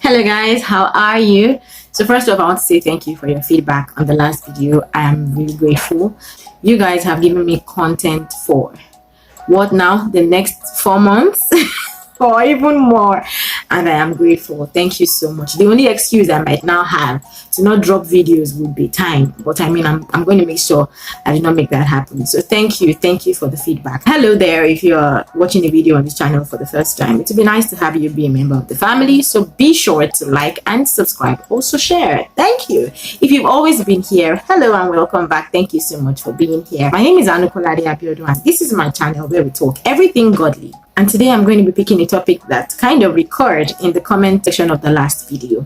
Hello guys, how are you? So first off, I want to say thank you for your feedback on the last video. I am really grateful. You guys have given me content for what now? The next 4 months or even more, and I am grateful. Thank you so much. The only excuse I might now have to not drop videos would be time, but I mean I'm going to make sure I do not make that happen. So thank you for the feedback. Hello there. If you're watching a video on this channel for the first time, it would be nice to have you be a member of the family, so be sure to like and subscribe, also share. Thank you. If you've always been here, hello and welcome back. Thank you so much for being here. My name is Aanu-Kolade, and this is my channel where we talk everything godly. And today I'm going to be picking a topic that kind of recurred in the comment section of the last video.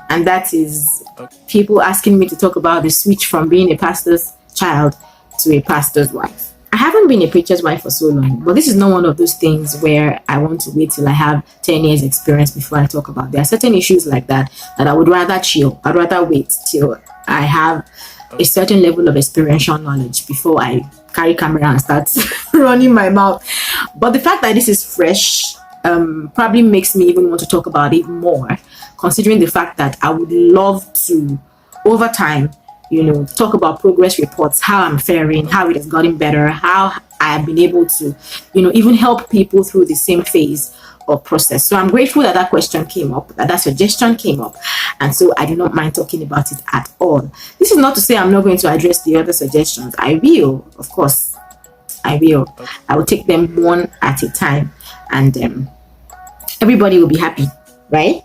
And that is people asking me to talk about the switch from being a pastor's child to a pastor's wife. I haven't been a preacher's wife for so long, but this is not one of those things where I want to wait till I have 10 years experience before I talk about. There are certain issues like that I would rather chill. I'd rather wait till I have a certain level of experiential knowledge before I carry camera and start running my mouth. But the fact that this is fresh probably makes me even want to talk about it more, considering the fact that I would love to, over time, talk about progress reports, how I'm faring, how it has gotten better, how I have been able to, even help people through the same phase or process. So I'm grateful that that question came up, that suggestion came up, and so I do not mind talking about it at all. This is not to say I'm not going to address the other suggestions. I will, of course, I will. I will take them one at a time, and everybody will be happy, right?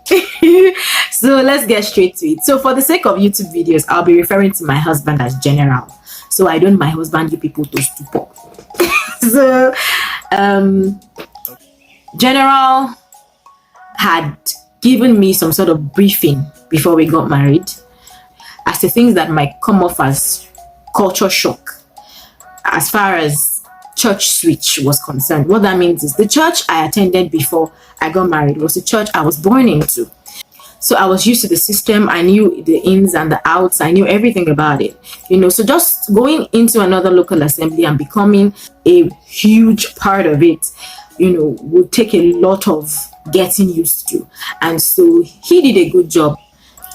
So let's get straight to it. So for the sake of YouTube videos, I'll be referring to my husband as General. So I don't my husband you people to stupor. So General had given me some sort of briefing before we got married as to things that might come off as culture shock as far as church switch was concerned. What that means is the church I attended before I got married was the church I was born into. So I was used to the system. I knew the ins and the outs. I knew everything about it. So just going into another local assembly and becoming a huge part of it, would take a lot of getting used to. And so he did a good job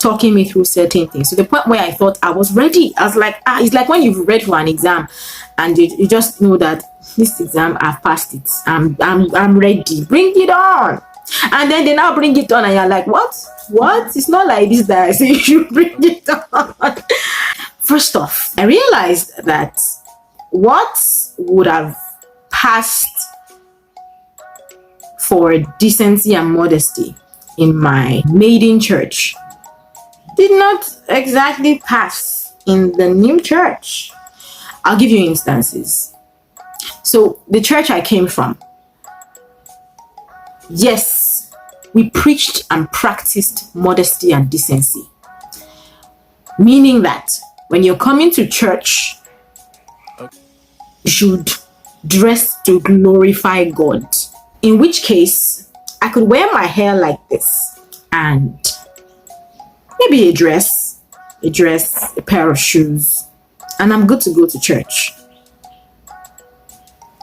talking me through certain things to the point where I thought I was ready. I was like, it's like when you've read for an exam and you just know that this exam I've passed it. I'm ready. Bring it on. And then they now bring it on and you're like, what? It's not like this that I say you should bring it on. First off, I realized that what would have passed for decency and modesty in my maiden church did not exactly pass in the new church. I'll give you instances. So the church I came from, yes, we preached and practiced modesty and decency, meaning that when you're coming to church, you should dress to glorify God. In which case, I could wear my hair like this and maybe a dress, a pair of shoes, and I'm good to go to church.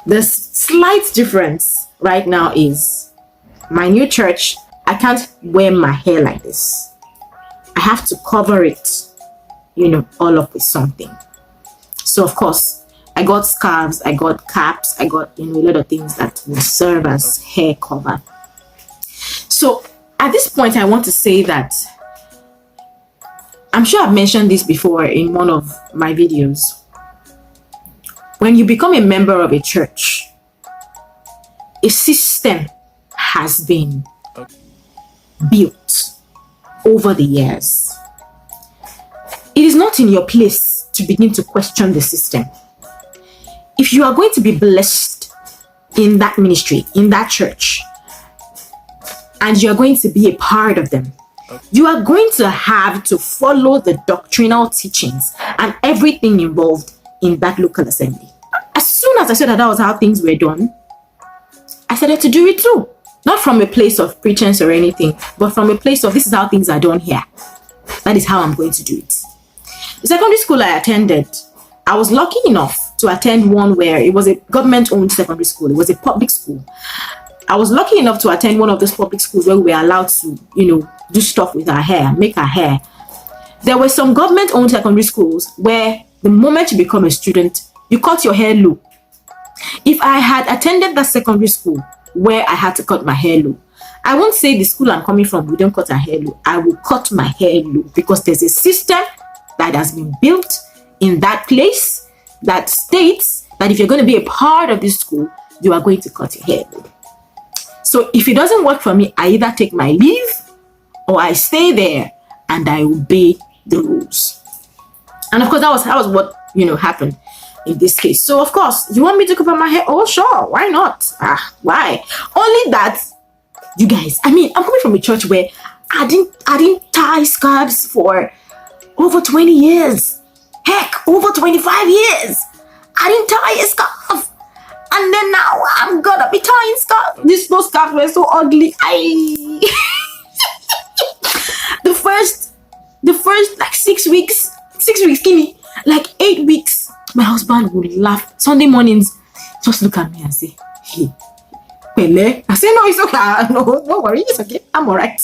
The slight difference right now is my new church, I can't wear my hair like this. I have to cover it, all up with something. So of course, I got scarves, I got caps, I got a lot of things that will serve as hair cover. So at this point, I want to say that I'm sure I've mentioned this before in one of my videos. When you become a member of a church, a system has been built over the years. It is not in your place to begin to question the system. If you are going to be blessed in that ministry, in that church, and you are going to be a part of them, you are going to have to follow the doctrinal teachings and everything involved in that local assembly. As soon as I said that was how things were done, I started to do it too. Not from a place of pretense or anything, but from a place of this is how things are done here. That is how I'm going to do it. The secondary school I attended, I was lucky enough to attend one where it was a government-owned secondary school. It was a public school. I was lucky enough to attend one of those public schools where we were allowed to, do stuff with her hair, make her hair. There were some government-owned secondary schools where the moment you become a student, you cut your hair low. If I had attended that secondary school where I had to cut my hair low, I won't say the school I'm coming from, we don't cut our hair low. I will cut my hair low because there's a system that has been built in that place that states that if you're going to be a part of this school, you are going to cut your hair low. So if it doesn't work for me, I either take my leave or I stay there and I obey the rules. And of course, that was what, happened in this case. So of course, you want me to cover my hair? Oh, sure. Why not? Why? Only that, you guys, I'm coming from a church where I didn't tie scarves for over 20 years. Heck, over 25 years. I didn't tie a scarf. And then now I'm gonna be tying scarf. Those scarves were so ugly. The first like 6 weeks, Kimmy, like 8 weeks, my husband would laugh. Sunday mornings, just look at me and say, hey, Pele. I say, no, it's okay. No, don't worry, it's okay. I'm alright.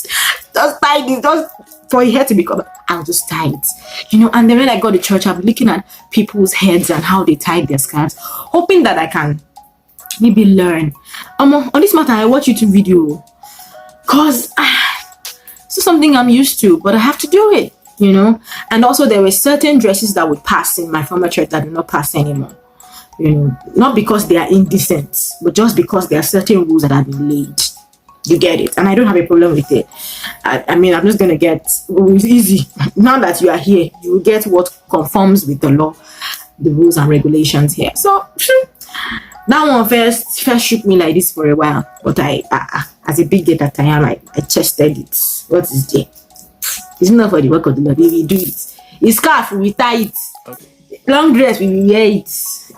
Just tie this, just for your hair to be covered. I'll just tie it. And then when I got to church, I'm looking at people's heads and how they tie their scarves, hoping that I can maybe learn. On this matter, I watch YouTube video because it's something I'm used to, but I have to do it, And also there were certain dresses that would pass in my former church that do not pass anymore. Not because they are indecent, but just because there are certain rules that have been laid. You get it, and I don't have a problem with it. I'm just gonna get it's easy. Now that you are here, you will get what conforms with the law, the rules and regulations here. So that one first shook me like this for a while, but I as a big girl that I am, I tested it. What is there? It's not for the work of the Lord. We will do it. It's scarf, we will tie it. Okay. Long dress, we will wear it. So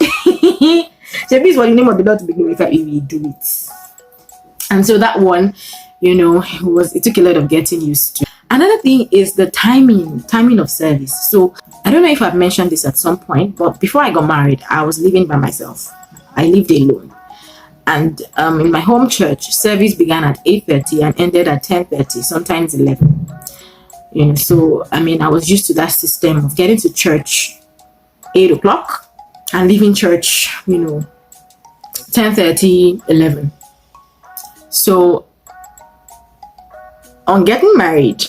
this for the name of the Lord to be glorified, we will do it. And so that one, it took a lot of getting used to. Another thing is the timing of service. So I don't know if I've mentioned this at some point, but before I got married, I was living by myself. I lived alone. And in my home church, service began at 8:30 and ended at 10:30, sometimes 11. So I was used to that system of getting to church 8 o'clock and leaving church, 10:30, 11. So on getting married,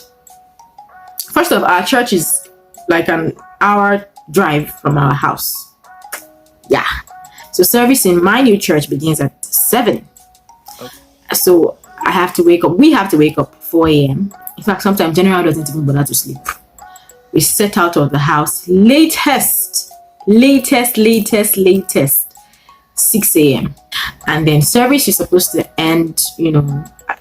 first of all, our church is like an hour drive from our house. Yeah. So service in my new church begins at 7. Okay. So we have to wake up 4 a.m. In fact, sometimes General doesn't even bother to sleep. We set out of the house latest 6 a.m. And then service is supposed to end,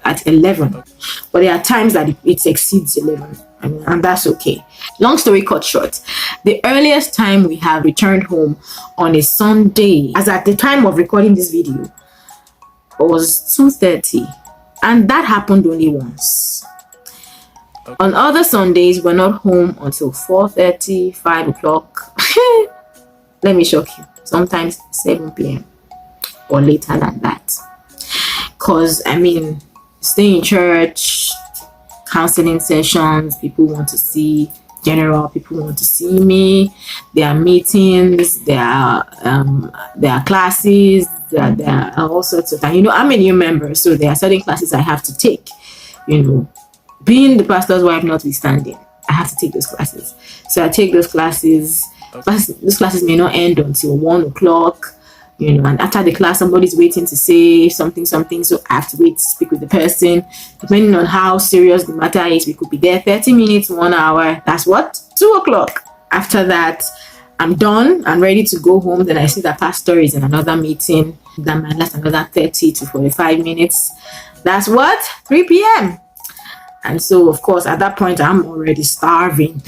at 11. But there are times that it exceeds 11. And that's okay. Long story cut short, the earliest time we have returned home on a Sunday, as at the time of recording this video, was 2:30. And that happened only once. Okay. On other Sundays, we're not home until 4:30, 5 o'clock. Let me shock you. Sometimes 7 p.m. or later than that. Because, stay in church, counseling sessions, people want to see General, people want to see me. There are meetings, there are classes, there are all sorts of things. I'm a new member, so there are certain classes I have to take. Being the pastor's wife notwithstanding, I have to take those classes. So I take those classes. Those classes may not end until 1 o'clock, and after the class, somebody's waiting to say something, so I have to wait to speak with the person. Depending on how serious the matter is, we could be there 30 minutes, 1 hour. That's what? 2 o'clock. After that, I'm done and ready to go home. Then I see that pastor is in another meeting. That might last another 30 to 45 minutes. That's what? 3 p.m. And so, of course, at that point, I'm already starving.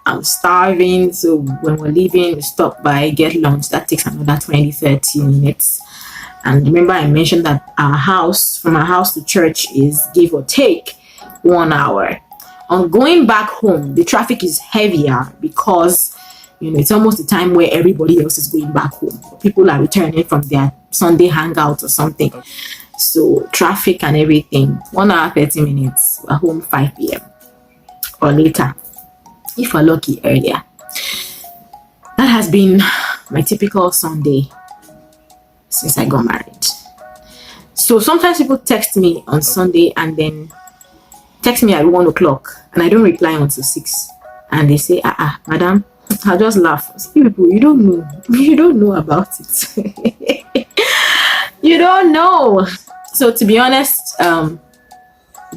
I'm starving. So when we're leaving, we stop by, get lunch. That takes another 20, 30 minutes. And remember, I mentioned that from our house to church is give or take 1 hour. On going back home, the traffic is heavier because, it's almost the time where everybody else is going back home. People are returning from their Sunday hangout or something. So traffic and everything, 1 hour 30 minutes, we're home 5 p.m. or later, if we're lucky earlier. That has been my typical Sunday since I got married. So sometimes people text me on Sunday and then text me at 1 o'clock and I don't reply until 6. And they say, madam, I just laugh. See, people, you don't know about it. You don't know. So to be honest,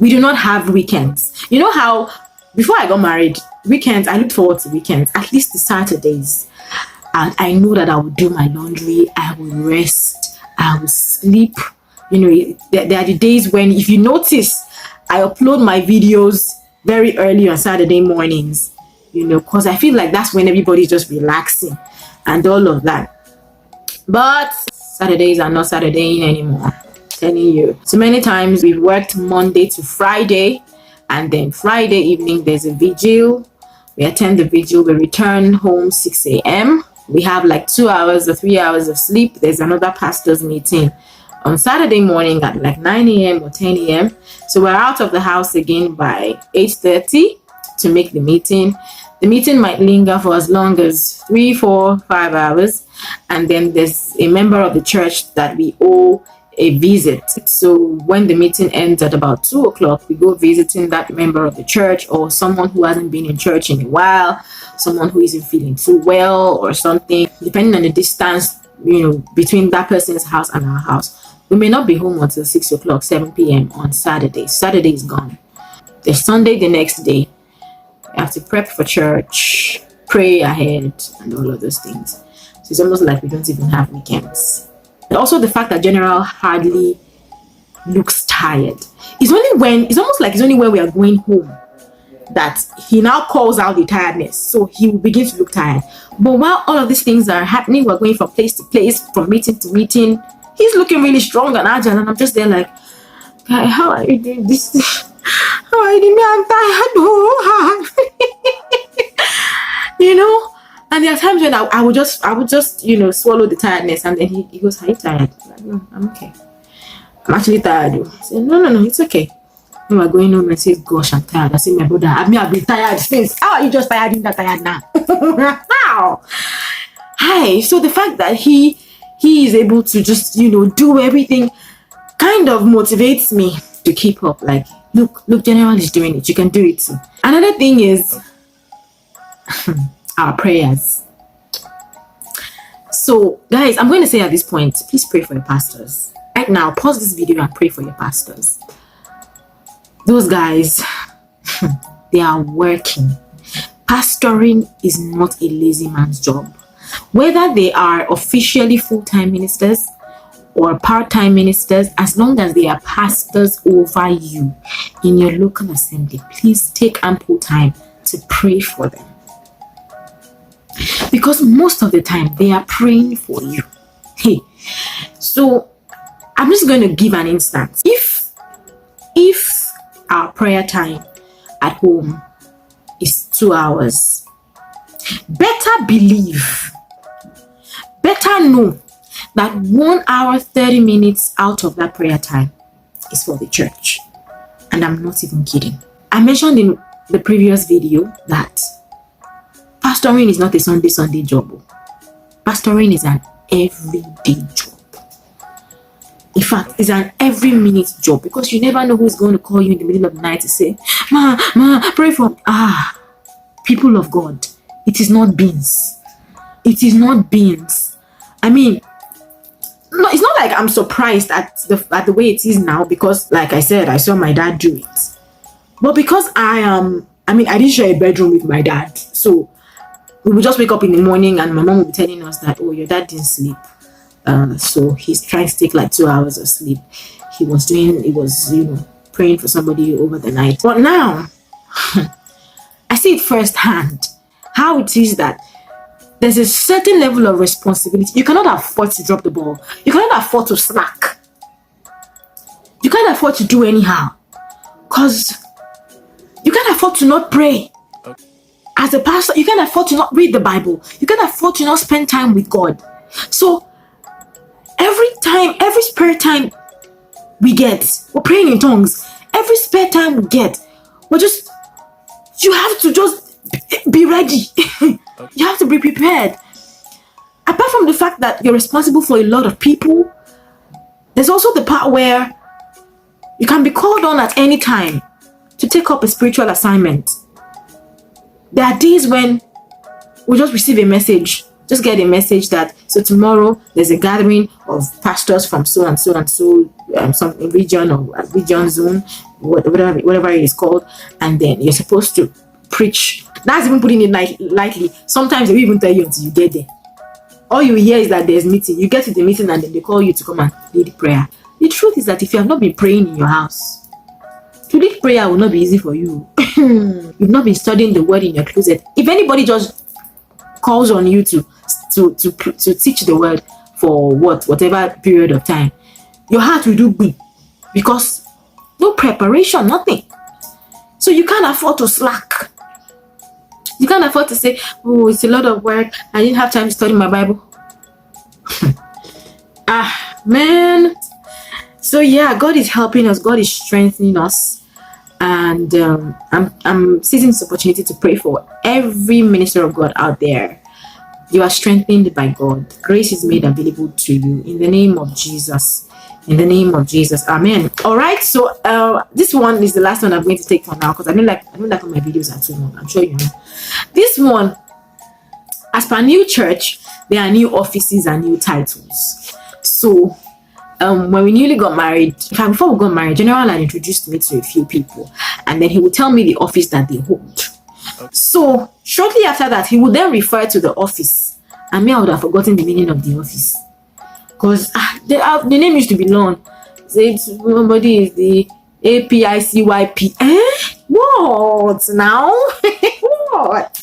we do not have weekends. You know how before I got married, weekends, I looked forward to weekends, at least the Saturdays. And I know that I would do my laundry, I will rest, I will sleep. You know, there are the days when, if you notice, I upload my videos very early on Saturday mornings, you know, because I feel like that's when everybody's just relaxing and all of that. But Saturdays are not Saturday anymore, I'm telling you. So many times we've worked Monday to Friday, and then Friday evening there's a vigil. We attend the vigil, we return home 6 a.m. We have like 2 hours or 3 hours of sleep. There's another pastor's meeting on Saturday morning at like 9 a.m. or 10 a.m. So we're out of the house again by 8:30 to make the meeting. The meeting might linger for as long as 3, 4, 5 hours. And then there's a member of the church that we owe a visit. So when the meeting ends at about 2 o'clock, we go visiting that member of the church or someone who hasn't been in church in a while, someone who isn't feeling too well or something, depending on the distance, you know, between that person's house and our house. We may not be home until 6 o'clock, 7 p.m. on Saturday. Saturday is gone. There's Sunday the next day. We have to prep for church, pray ahead, and all of those things. So it's almost like we don't even have weekends. And also the fact that General hardly looks tired. It's only when we are going home that he now calls out the tiredness. So he will begin to look tired. But while all of these things are happening, we're going from place to place, from meeting to meeting, he's looking really strong and agile, and I'm just there like, how are you doing this? How are you doing? I'm tired. Oh, you know? And there are times when I would just, you know, swallow the tiredness, and then he goes, are you tired? I'm like, no, I'm okay. I'm actually tired. I said, no, it's okay. When we're going home and say, gosh, I'm tired. I say, my brother, I've been tired since. How are you just tired in that tired now? How? Hi. So the fact that he is able to just, you know, do everything kind of motivates me to keep up. Like, look, General is doing it. You can do it too. Another thing is our prayers. So, guys, I'm going to say at this point, please pray for your pastors. Right now, pause this video and pray for your pastors. Those guys, they are working. Pastoring is not a lazy man's job. Whether they are officially full-time ministers or part-time ministers, as long as they are pastors over you in your local assembly, please take ample time to pray for them. Because most of the time, they are praying for you. Hey, so I'm just going to give an instance. If our prayer time at home is 2 hours, better know that 1 hour 30 minutes out of that prayer time is for the church. And I'm not even kidding. I mentioned in the previous video that pastoring is not a Sunday job. Pastoring is an everyday job. In fact, it's an every minute job, because you never know who's going to call you in the middle of the night to say, Ma, pray for me. People of God, it is not beans. It is not beans. I mean, no, it's not like I'm surprised at the way it is now, because like I said, I saw my dad do it. But because I didn't share a bedroom with my dad, so we would just wake up in the morning and my mom would be telling us that, oh, your dad didn't sleep. So he's trying to take like 2 hours of sleep. He was, you know, praying for somebody over the night. But now, I see it firsthand, how it is that there's a certain level of responsibility. You cannot afford to drop the ball. You cannot afford to slack. You can't afford to do anyhow. Because you can't afford to not pray. As a pastor, you can't afford to not read the Bible. You can't afford to not spend time with God. So, every time, every spare time we get, we're praying in tongues. Every spare time we get, you have to just be ready. You have to be prepared. Apart from the fact that you're responsible for a lot of people, there's also the part where you can be called on at any time to take up a spiritual assignment. There are days when we just receive a message, just get a message that, so tomorrow there's a gathering of pastors from so and so and so, some region or region zone, whatever it is called, and then you're supposed to preach. That's even putting it lightly. Sometimes they will even tell you until you get there. All you hear is that there's meeting. You get to the meeting and then they call you to come and lead prayer. The truth is that if you have not been praying in your house, to lead prayer will not be easy for you. You've not been studying the word in your closet. If anybody just calls on you to teach the word for whatever period of time, your heart will do good, because no preparation, nothing. So you can't afford to slack. You can't afford to say, oh, it's a lot of work, I didn't have time to study my Bible. Man. So yeah, God is helping us, God is strengthening us, and I'm seizing this opportunity to pray for every minister of God out there. You are strengthened by God. Grace is made available to you in the name of Jesus. In the name of Jesus, amen. All right, so this one is the last one I'm going to take for now, because I don't like all my videos are too long. I'm sure you know. This one, as per new church, there are new offices and new titles. So when we newly got married, in fact, before we got married, General had introduced me to a few people, and then he would tell me the office that they hold. So shortly after that, he would then refer to the office, and me, I would have forgotten the meaning of the office, because the name used to be long. Say somebody is the APICYP. What now? What?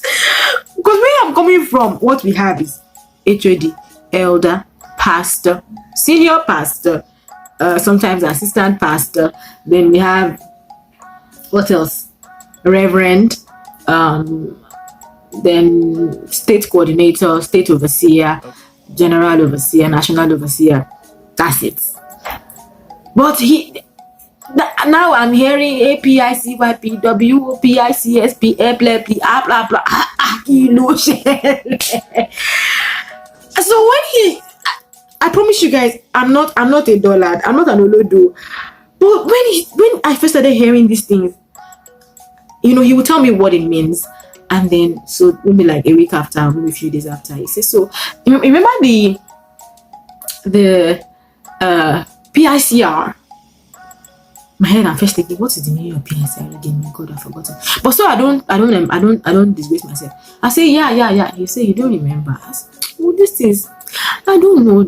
Because where I'm coming from, what we have is HOD, elder, pastor, senior pastor, sometimes assistant pastor. Then we have, what else? Reverend, then state coordinator, state overseer, general overseer, national overseer. That's it. But now I'm hearing APICYP, WOPICSP, blah blah blah. So when I promise you guys, I'm not a dullard, I'm not an olodo. But when I first started hearing these things, he would tell me what it means, and then so maybe like a week after, maybe a few days after, he says, so remember the PICR. My head, I'm first thinking, what is the meaning of PICR again? My God, I've forgotten. But so I don't disgrace myself. I say, yeah. You say you don't remember. I say, oh, this is, I don't know.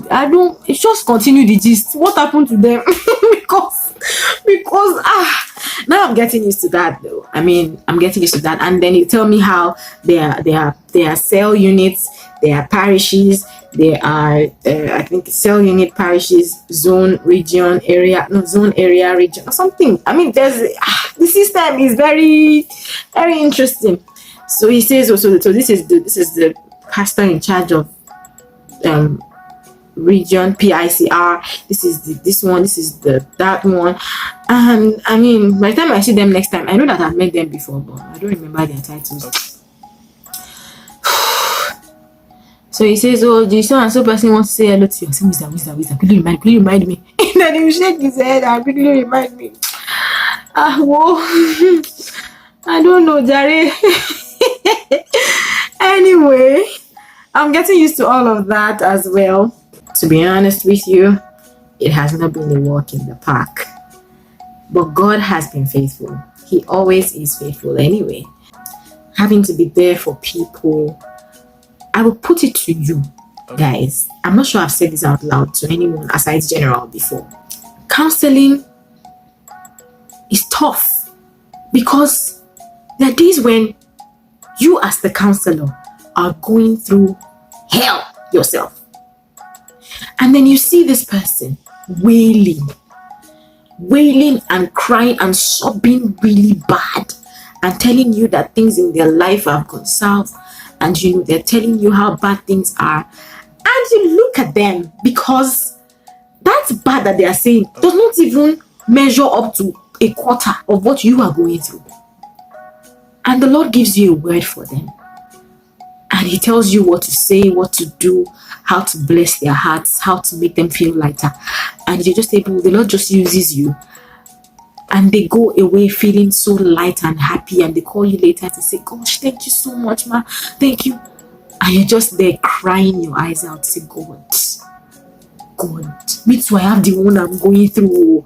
It's just continue the gist. What happened to them? because now I'm getting used to that though. I mean, I'm getting used to that. And then you tell me how there are cell units, there are parishes, there are I think cell unit, parishes, zone, region, area, region or something. I mean, there's the system is very, very interesting. So he says also, so this is the pastor in charge of region, PICR. This is this one, this is that one. And I mean, by the time I see them next time, I know that I've met them before, but I don't remember their titles. So he says, oh, the so and so person wants to say hello to you. I say, wisdom. Quickly remind me. And then he will shake his head and quickly remind me. Whoa. I don't know, Jare. Anyway, I'm getting used to all of that as well. To be honest with you, it has not been a walk in the park. But God has been faithful. He always is faithful anyway. Having to be there for people, I will put it to you guys. I'm not sure I've said this out loud to anyone aside General before. Counseling is tough because there are days when you as the counselor are going through hell yourself. And then you see this person wailing and crying and sobbing really bad and telling you that things in their life have gone south, and they're telling you how bad things are, and you look at them because That bad that they are saying does not even measure up to a quarter of what you are going through. And the Lord gives you a word for them. And He tells you what to say, what to do, how to bless their hearts, how to make them feel lighter. And you're just able, the Lord just uses you. And they go away feeling so light and happy. And they call you later to say, gosh, thank you so much, ma. Thank you. And you're just there crying your eyes out. Say, God, me too, I have the one I'm going through.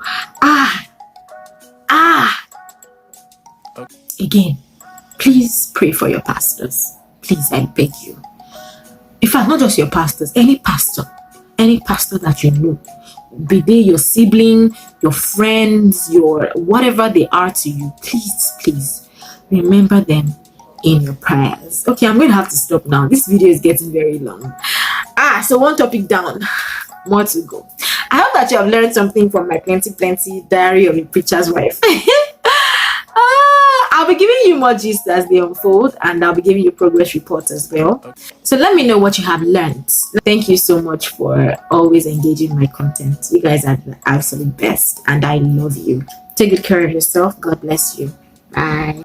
Again, please pray for your pastors. Please, I beg you. In fact, not just your pastors, any pastor that you know, be they your sibling, your friends, your whatever they are to you, please remember them in your prayers. Okay, I'm going to have to stop now. This video is getting very long. So one topic down, more to go. I hope that you have learned something from my plenty diary of a preacher's wife. I'll be giving you more gist as they unfold, and I'll be giving you progress reports as well. So let me know what you have learned. Thank you so much for always engaging my content. You guys are the absolute best, and I love you. Take good care of yourself. God bless you. Bye.